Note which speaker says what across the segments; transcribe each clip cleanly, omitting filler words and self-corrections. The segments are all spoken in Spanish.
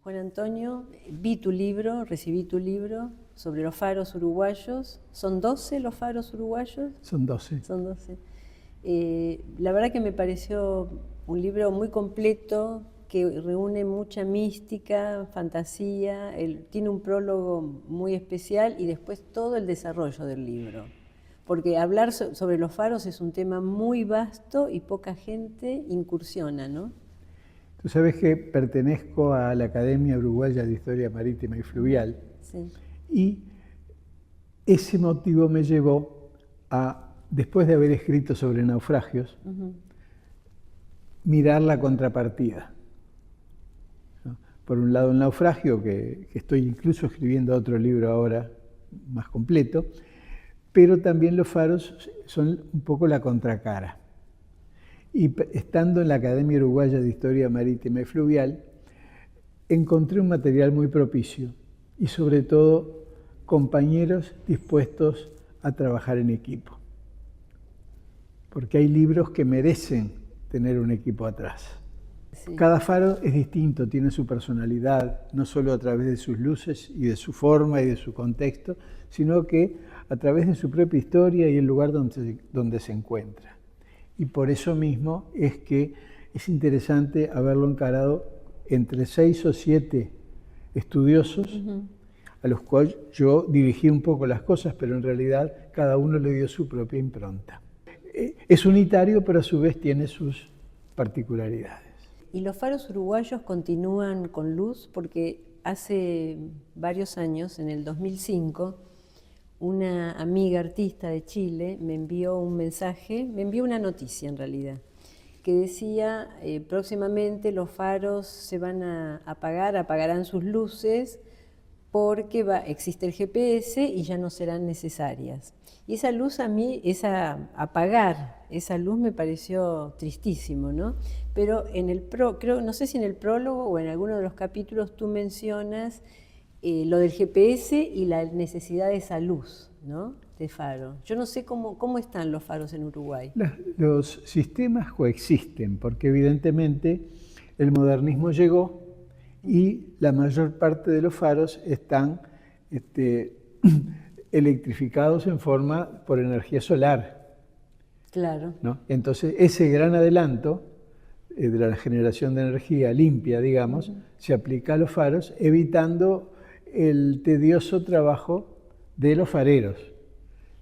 Speaker 1: Juan Antonio, vi tu libro, recibí tu libro sobre los faros uruguayos. ¿Son 12 los faros uruguayos?
Speaker 2: Son 12.
Speaker 1: Son 12. La verdad que me pareció un libro muy completo, que reúne mucha mística, fantasía, tiene un prólogo muy especial y después todo el desarrollo del libro. Porque hablar sobre los faros es un tema muy vasto y poca gente incursiona, ¿no?
Speaker 2: Tú sabes que pertenezco a la Academia Uruguaya de Historia Marítima y Fluvial.
Speaker 1: Sí.
Speaker 2: Y ese motivo me llevó a, después de haber escrito sobre naufragios, mirar la contrapartida. Por un lado el naufragio, que estoy incluso escribiendo otro libro ahora más completo, pero también los faros son un poco la contracara. Y estando en la Academia Uruguaya de Historia Marítima y Fluvial, encontré un material muy propicio y sobre todo compañeros dispuestos a trabajar en equipo. Porque hay libros que merecen tener un equipo atrás. Sí. Cada faro es distinto, tiene su personalidad, no solo a través de sus luces y de su forma y de su contexto, sino que a través de su propia historia y el lugar donde se encuentra. Y por eso mismo es que es interesante haberlo encarado entre 6 o 7 estudiosos, a los cuales yo dirigí un poco las cosas, pero en realidad cada uno le dio su propia impronta. Es unitario, pero a su vez tiene sus particularidades.
Speaker 1: ¿Y los faros uruguayos continúan con luz? Porque hace varios años, en el 2005, una amiga artista de Chile me envió un mensaje, me envió una noticia en realidad, que decía próximamente los faros se van a apagar, apagarán sus luces porque existe el GPS y ya no serán necesarias. Y esa luz a mí, apagar esa luz me pareció tristísimo, ¿no? Pero creo, no sé si en el prólogo o en alguno de los capítulos tú mencionas lo del GPS y la necesidad de esa luz, ¿no? De faro. Yo no sé cómo están los faros en Uruguay.
Speaker 2: Los sistemas coexisten porque evidentemente el modernismo llegó y la mayor parte de los faros están electrificados por energía solar.
Speaker 1: Claro.
Speaker 2: ¿No? Entonces ese gran adelanto de la generación de energía limpia, digamos, se aplica a los faros, evitando el tedioso trabajo de los fareros.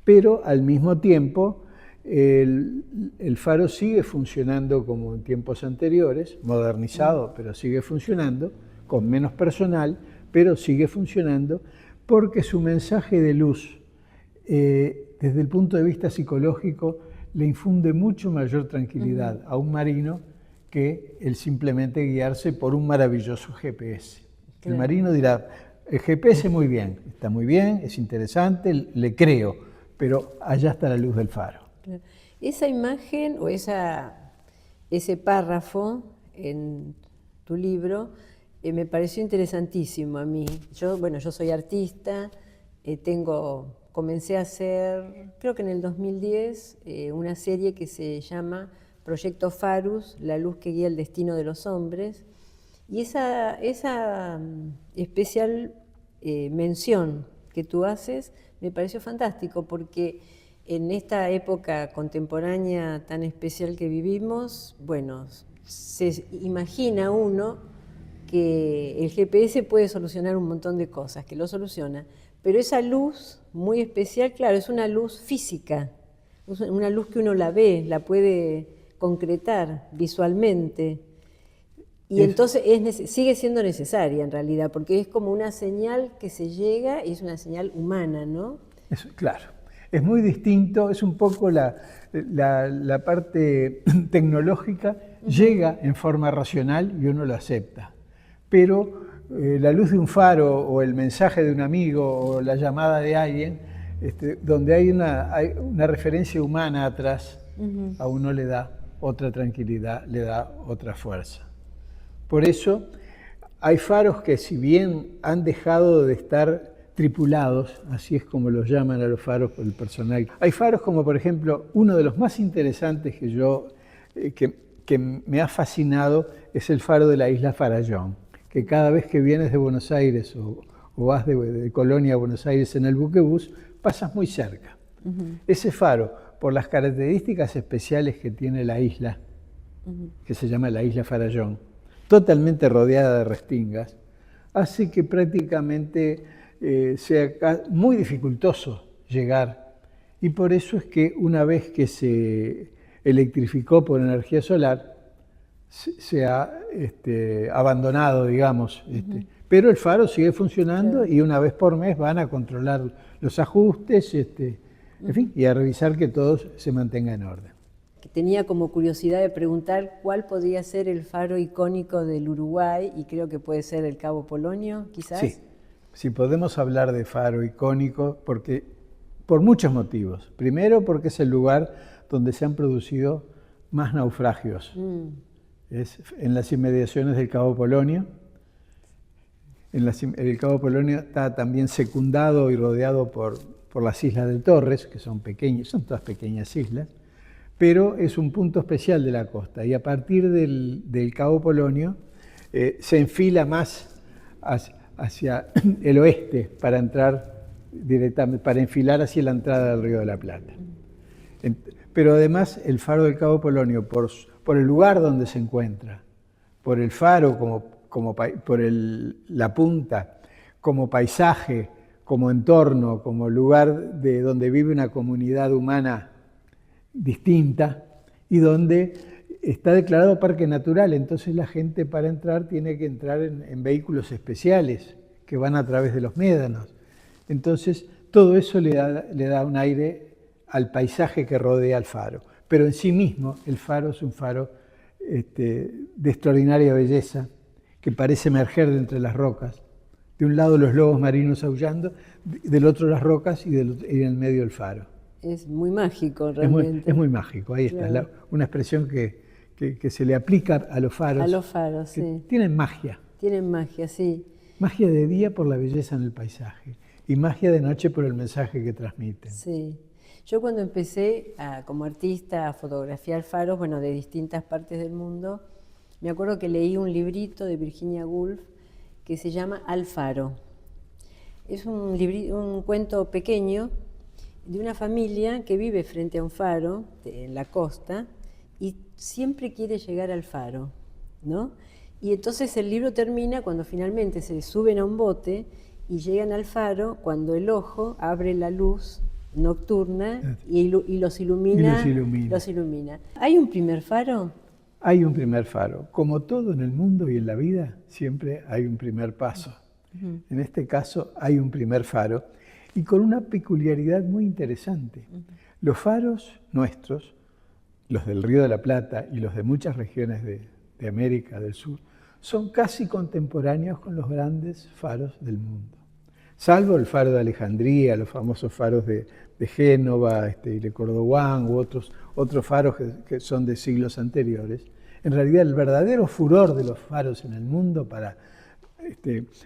Speaker 2: Pero al mismo tiempo el faro sigue funcionando como en tiempos anteriores, modernizado, pero sigue funcionando, con menos personal, pero sigue funcionando, porque su mensaje de luz, desde el punto de vista psicológico, le infunde mucho mayor tranquilidad a un marino que el simplemente guiarse por un maravilloso GPS. Claro. El marino dirá, el GPS muy bien, está muy bien, es interesante, le creo, pero allá está la luz del faro.
Speaker 1: Claro. Esa imagen o ese párrafo en tu libro me pareció interesantísimo a mí. Yo soy artista, comencé a hacer, creo que en el 2010, una serie que se llama Proyecto Farus, la luz que guía el destino de los hombres, y esa especial mención que tú haces me pareció fantástico, porque en esta época contemporánea tan especial que vivimos, bueno, se imagina uno que el GPS puede solucionar un montón de cosas, que lo soluciona, pero esa luz muy especial, claro, es una luz física, una luz que uno la ve, la puede concretar visualmente, y entonces sigue siendo necesaria en realidad, porque es como una señal que se llega y es una señal humana, ¿no?
Speaker 2: Claro, es muy distinto, es un poco la parte tecnológica, llega en forma racional y uno lo acepta. Pero la luz de un faro o el mensaje de un amigo o la llamada de alguien, donde hay una referencia humana atrás, a uno le da otra tranquilidad, le da otra fuerza. Por eso hay faros que, si bien han dejado de estar tripulados, así es como los llaman a los faros por el personal, hay faros como, por ejemplo, uno de los más interesantes que me ha fascinado es el faro de la isla Farallón, que cada vez que vienes de Buenos Aires o vas de Colonia a Buenos Aires en el buquebús, pasas muy cerca. Ese faro, por las características especiales que tiene la isla, que se llama la isla Farallón, totalmente rodeada de restingas, hace que prácticamente sea muy dificultoso llegar. Y por eso es que una vez que se electrificó por energía solar, se ha abandonado, digamos. Pero el faro sigue funcionando y una vez por mes van a controlar los ajustes, en fin, y a revisar que todo se mantenga en orden.
Speaker 1: Tenía como curiosidad de preguntar cuál podría ser el faro icónico del Uruguay, y creo que puede ser el Cabo Polonio, quizás.
Speaker 2: Sí, sí podemos hablar de faro icónico por muchos motivos. Primero, porque es el lugar donde se han producido más naufragios. Es en las inmediaciones del Cabo Polonio. El Cabo Polonio está también secundado y rodeado por las islas de Torres, que son pequeñas, son todas pequeñas islas, pero es un punto especial de la costa, y a partir del Cabo Polonio se enfila más hacia el oeste para entrar directamente, para enfilar hacia la entrada del Río de la Plata. Pero además el faro del Cabo Polonio, por el lugar donde se encuentra, por el faro por la punta, como paisaje, como entorno, como lugar donde vive una comunidad humana distinta y donde está declarado parque natural. Entonces la gente para entrar tiene que entrar en vehículos especiales que van a través de los médanos. Entonces todo eso le da un aire al paisaje que rodea al faro. Pero en sí mismo el faro es un faro de extraordinaria belleza, que parece emerger de entre las rocas. De un lado los lobos marinos aullando, del otro las rocas y en el medio el faro.
Speaker 1: Es muy mágico realmente.
Speaker 2: Es muy mágico, ahí claro. Está, una expresión que se le aplica a los faros.
Speaker 1: A los faros, sí.
Speaker 2: Tienen magia.
Speaker 1: Tienen magia, sí.
Speaker 2: Magia de día por la belleza en el paisaje y magia de noche por el mensaje que transmiten.
Speaker 1: Sí. Yo cuando empecé como artista a fotografiar faros, bueno, de distintas partes del mundo, me acuerdo que leí un librito de Virginia Woolf que se llama Al Faro. Es un cuento pequeño de una familia que vive frente a un faro en la costa y siempre quiere llegar al faro, ¿no? Y entonces el libro termina cuando finalmente se suben a un bote y llegan al faro, cuando el ojo abre la luz nocturna y los ilumina. Los ilumina. ¿Hay un primer faro?
Speaker 2: Hay un primer faro. Como todo en el mundo y en la vida, siempre hay un primer paso. En este caso hay un primer faro y con una peculiaridad muy interesante. Los faros nuestros, los del Río de la Plata y los de muchas regiones de América del Sur, son casi contemporáneos con los grandes faros del mundo. Salvo el faro de Alejandría, los famosos faros de Génova, de Cordobán u otros faros que son de siglos anteriores. En realidad el verdadero furor de los faros en el mundo para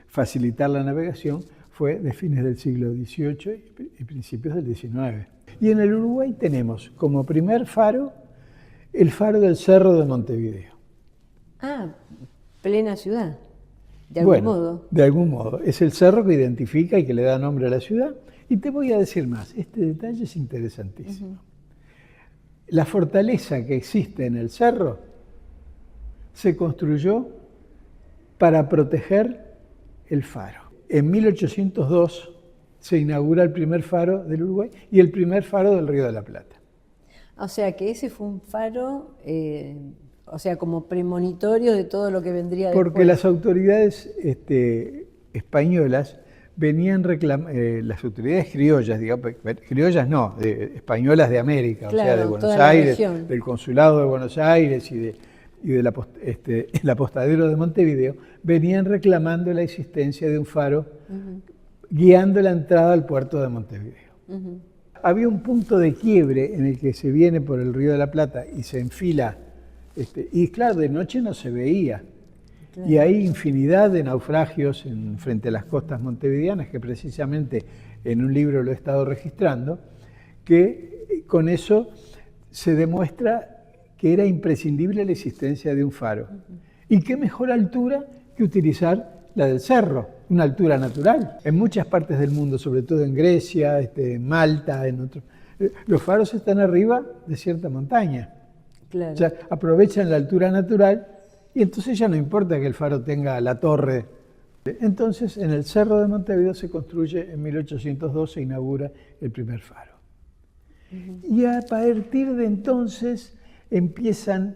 Speaker 2: facilitar la navegación fue de fines del siglo XVIII y principios del XIX. Y en el Uruguay tenemos como primer faro el faro del Cerro de Montevideo.
Speaker 1: Ah, plena ciudad, de algún modo.
Speaker 2: De algún modo. Es el cerro que identifica y que le da nombre a la ciudad. Y te voy a decir más, este detalle es interesantísimo. La fortaleza que existe en el cerro se construyó para proteger el faro. En 1802 se inaugura el primer faro del Uruguay y el primer faro del Río de la Plata.
Speaker 1: O sea que ese fue un faro, como premonitorio de todo lo que vendría después.
Speaker 2: Porque las autoridades españolas venían las autoridades criollas, digamos, criollas no, españolas de América, claro, o sea, de Buenos Aires, del Consulado de Buenos Aires y del apostadero de Montevideo, venían reclamando la existencia de un faro guiando la entrada al puerto de Montevideo. Había un punto de quiebre en el que se viene por el Río de la Plata y se enfila, y claro, de noche no se veía. Claro. Y hay infinidad de naufragios frente a las costas montevideanas, que precisamente en un libro lo he estado registrando, que con eso se demuestra que era imprescindible la existencia de un faro. Y qué mejor altura que utilizar la del cerro, una altura natural. En muchas partes del mundo, sobre todo en Grecia, en Malta, en otros, los faros están arriba de cierta montaña.
Speaker 1: Claro.
Speaker 2: O sea, aprovechan la altura natural y entonces ya no importa que el faro tenga la torre. Entonces, en el Cerro de Montevideo se construye, en 1802 se inaugura el primer faro. Y a partir de entonces empiezan,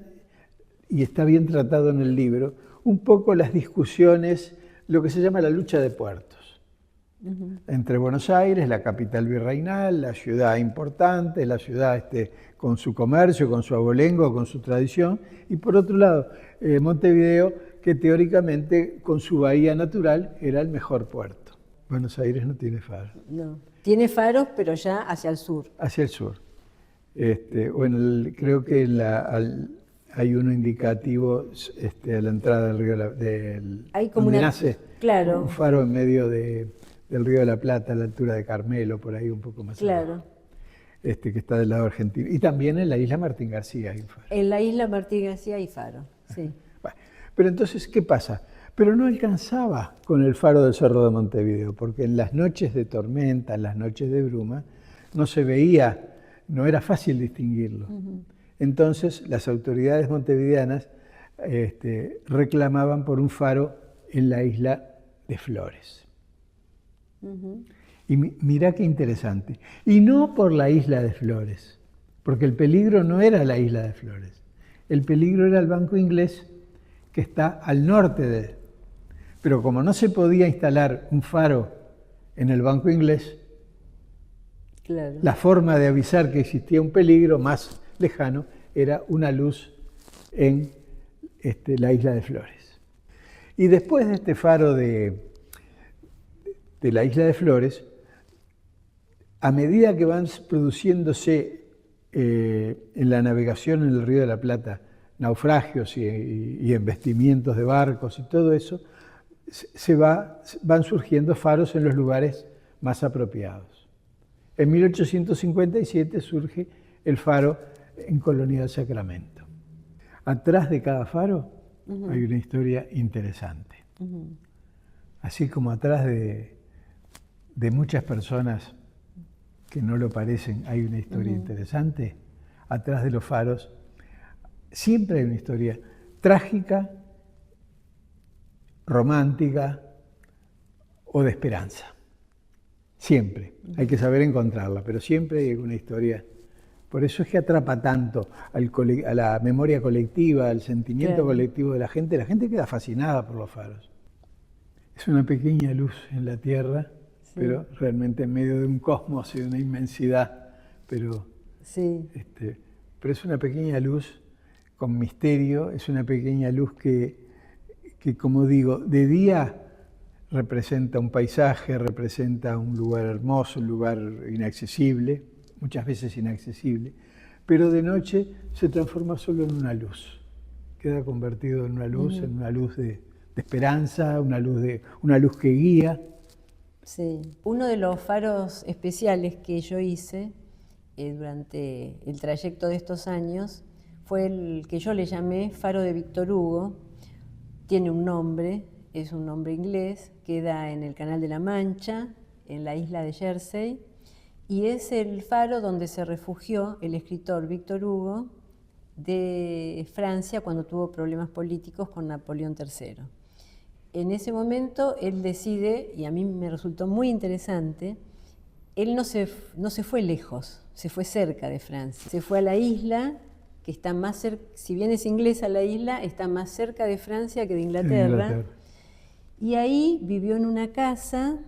Speaker 2: y está bien tratado en el libro, un poco las discusiones, lo que se llama la lucha de puertos. Entre Buenos Aires, la capital virreinal, la ciudad importante, la ciudad con su comercio, con su abolengo, con su tradición, y por otro lado, Montevideo, que teóricamente con su bahía natural era el mejor puerto. Buenos Aires no tiene faros.
Speaker 1: No. Tiene faros, pero ya hacia el sur.
Speaker 2: Hacia el sur. Creo que hay uno indicativo a la entrada del río
Speaker 1: Hay como
Speaker 2: donde
Speaker 1: una,
Speaker 2: nace
Speaker 1: claro.
Speaker 2: Un faro en medio del río de la Plata, a la altura de Carmelo, por ahí un poco más
Speaker 1: claro.
Speaker 2: abajo, que está del lado argentino. Y también en la isla Martín García hay un faro.
Speaker 1: En la isla Martín García hay faro, sí.
Speaker 2: Bueno, pero entonces, ¿qué pasa? Pero no alcanzaba con el faro del Cerro de Montevideo, porque en las noches de tormenta, en las noches de bruma, no se veía, no era fácil distinguirlo. Entonces, las autoridades montevideanas reclamaban por un faro en la isla de Flores. Y mirá qué interesante. Y no por la isla de Flores, porque el peligro no era la isla de Flores. El peligro era el Banco Inglés, que está al norte de... Pero como no se podía instalar un faro en el Banco Inglés,
Speaker 1: claro.
Speaker 2: La forma de avisar que existía un peligro más lejano era una luz en la isla de Flores. Y después de este faro de la isla de Flores, a medida que van produciéndose en la navegación en el Río de la Plata naufragios y embestimientos de barcos y todo eso, van surgiendo faros en los lugares más apropiados. En 1857 surge el faro en Colonia del Sacramento. Atrás de cada faro hay una historia interesante. Así como atrás de muchas personas que no lo parecen hay una historia interesante, atrás de los faros siempre hay una historia trágica, romántica o de esperanza. Siempre. Hay que saber encontrarla, pero siempre hay alguna historia. Por eso es que atrapa tanto a la memoria colectiva, al sentimiento colectivo de la gente. La gente queda fascinada por los faros. Es una pequeña luz en la Tierra, pero realmente en medio de un cosmos y de una inmensidad. Pero es una pequeña luz con misterio, es una pequeña luz que, como digo, de día representa un paisaje, representa un lugar hermoso, un lugar inaccesible, muchas veces inaccesible, pero de noche se transforma solo en una luz. Queda convertido en una luz de esperanza, una luz que guía.
Speaker 1: Sí. Uno de los faros especiales que yo hice durante el trayecto de estos años fue el que yo le llamé Faro de Víctor Hugo. Tiene un nombre, es un nombre inglés, queda en el Canal de la Mancha, en la isla de Jersey, y es el faro donde se refugió el escritor Víctor Hugo de Francia cuando tuvo problemas políticos con Napoleón III. En ese momento él decide, y a mí me resultó muy interesante, él no se fue lejos, se fue cerca de Francia, se fue a la isla que está más cerca, si bien es inglesa la isla, está más cerca de Francia que de Inglaterra. Y ahí vivió en una casa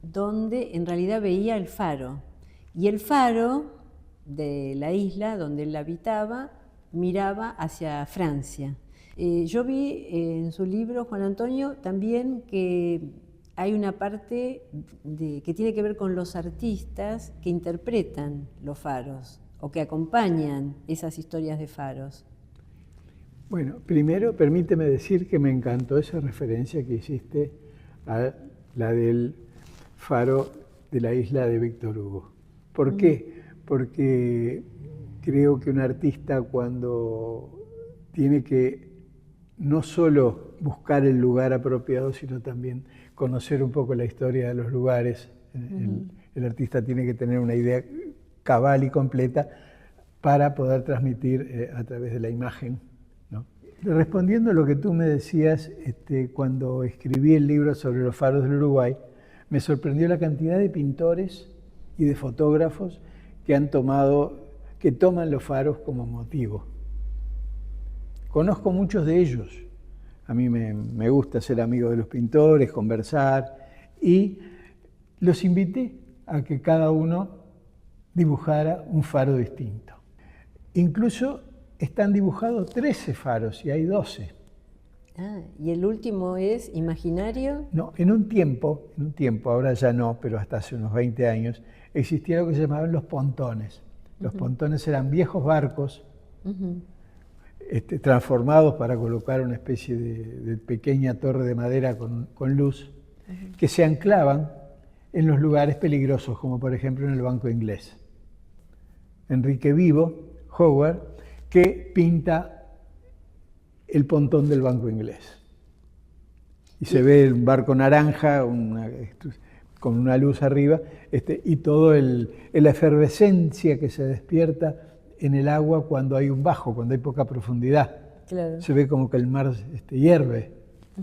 Speaker 1: donde en realidad veía el faro. Y el faro de la isla donde él habitaba miraba hacia Francia. Yo vi en su libro, Juan Antonio, también que hay una parte que tiene que ver con los artistas que interpretan los faros o que acompañan esas historias de faros.
Speaker 2: Bueno, primero permíteme decir que me encantó esa referencia que hiciste a la del faro de la isla de Víctor Hugo. ¿Por qué? Porque creo que un artista cuando tiene que no solo buscar el lugar apropiado, sino también conocer un poco la historia de los lugares. El artista tiene que tener una idea cabal y completa para poder transmitir a través de la imagen, ¿no? Respondiendo a lo que tú me decías, cuando escribí el libro sobre los faros del Uruguay, me sorprendió la cantidad de pintores y de fotógrafos que toman los faros como motivo. Conozco muchos de ellos. A mí me gusta ser amigo de los pintores, conversar, y los invité a que cada uno dibujara un faro distinto. Incluso están dibujados 13 faros y hay 12.
Speaker 1: Ah, ¿y el último es imaginario?
Speaker 2: No, en un tiempo, ahora ya no, pero hasta hace unos 20 años, existía lo que se llamaban los pontones. Los pontones eran viejos barcos transformados para colocar una especie de pequeña torre de madera con luz, que se anclaban en los lugares peligrosos, como por ejemplo en el Banco Inglés. Enrique Vivo, Howard, que pinta el pontón del Banco Inglés. Y se ve un barco naranja con una luz arriba, y toda la efervescencia que se despierta en el agua cuando hay un bajo, cuando hay poca profundidad.
Speaker 1: Claro.
Speaker 2: Se ve como que el mar hierve.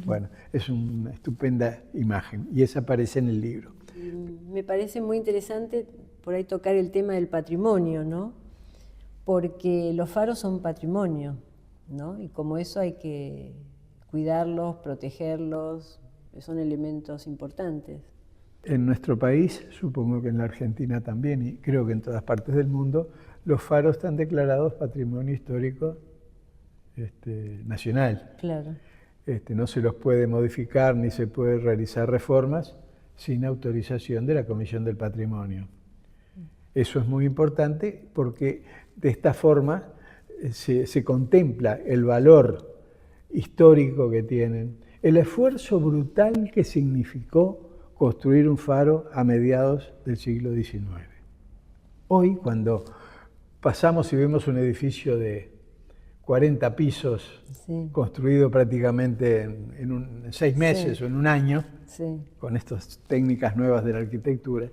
Speaker 2: Bueno, es una estupenda imagen y esa aparece en el libro.
Speaker 1: Me parece muy interesante por ahí tocar el tema del patrimonio, ¿no? Porque los faros son patrimonio, ¿no? Y como eso hay que cuidarlos, protegerlos, son elementos importantes.
Speaker 2: En nuestro país, supongo que en la Argentina también, y creo que en todas partes del mundo, los faros están declarados Patrimonio Histórico Nacional.
Speaker 1: Claro.
Speaker 2: No se los puede modificar ni se puede realizar reformas sin autorización de la Comisión del Patrimonio. Eso es muy importante porque de esta forma se contempla el valor histórico que tienen, el esfuerzo brutal que significó construir un faro a mediados del siglo XIX. Hoy, cuando pasamos y vemos un edificio de 40 pisos, sí, construido prácticamente en 6 meses, sí, o en un año, sí, con estas técnicas nuevas de la arquitectura,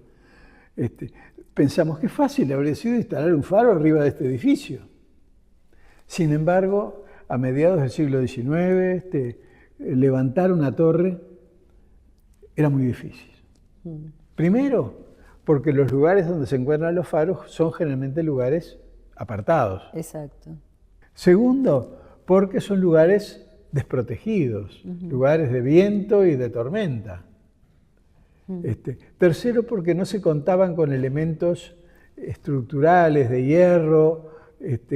Speaker 2: pensamos que fácil habría sido instalar un faro arriba de este edificio. Sin embargo, a mediados del siglo XIX, levantar una torre era muy difícil. Primero, porque los lugares donde se encuentran los faros son generalmente lugares apartados.
Speaker 1: Exacto.
Speaker 2: Segundo, porque son lugares desprotegidos, lugares de viento y de tormenta. Tercero, porque no se contaban con elementos estructurales de hierro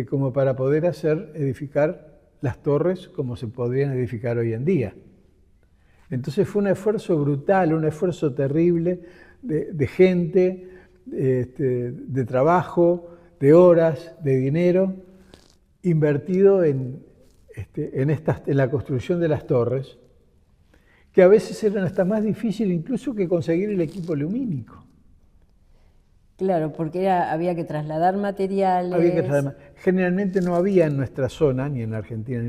Speaker 2: como para poder edificar las torres como se podrían edificar hoy en día. Entonces fue un esfuerzo brutal, un esfuerzo terrible de gente, de trabajo, de horas, de dinero, invertido en la construcción de las torres, que a veces eran hasta más difíciles incluso que conseguir el equipo lumínico.
Speaker 1: Claro, porque había que trasladar materiales.
Speaker 2: Generalmente no había en nuestra zona, ni en la Argentina,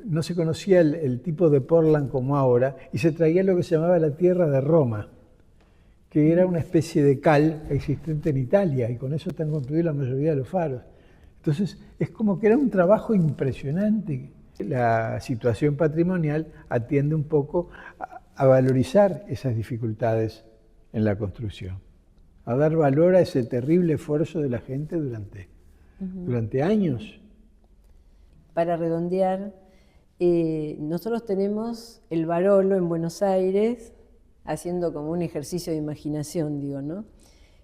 Speaker 2: no se conocía el tipo de Portland como ahora, y se traía lo que se llamaba la tierra de Roma, que era una especie de cal existente en Italia, y con eso están construidos la mayoría de los faros. Entonces, es como que era un trabajo impresionante. La situación patrimonial atiende un poco a valorizar esas dificultades en la construcción, a dar valor a ese terrible esfuerzo de la gente durante años.
Speaker 1: Para redondear, nosotros tenemos el Barolo en Buenos Aires, haciendo como un ejercicio de imaginación, digo, ¿no?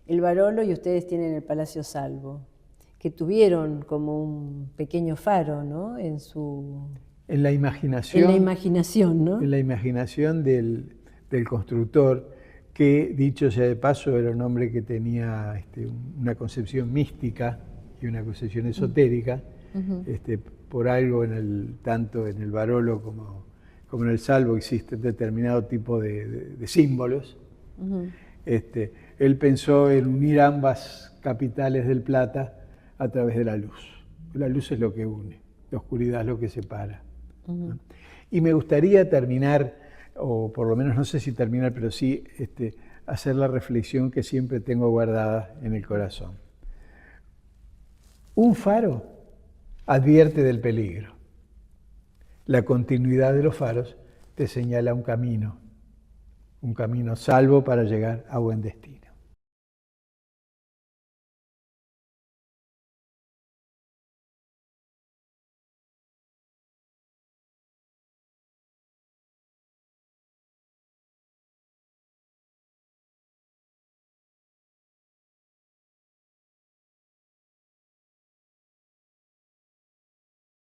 Speaker 1: El Barolo, y ustedes tienen el Palacio Salvo, que tuvieron como un pequeño faro, ¿no? En
Speaker 2: la imaginación.
Speaker 1: En la imaginación, ¿no?
Speaker 2: En la imaginación del constructor, que dicho sea de paso era un hombre que tenía una concepción mística y una concepción esotérica. Por algo tanto en el Barolo como en el Salvo existe determinado tipo de símbolos. Él pensó en unir ambas capitales del Plata a través de la luz. La luz es lo que une, la oscuridad es lo que separa. ¿no? Y me gustaría terminar, o por lo menos no sé si terminar, pero sí hacer la reflexión que siempre tengo guardada en el corazón. Un faro advierte del peligro. La continuidad de los faros te señala un camino salvo para llegar a buen destino.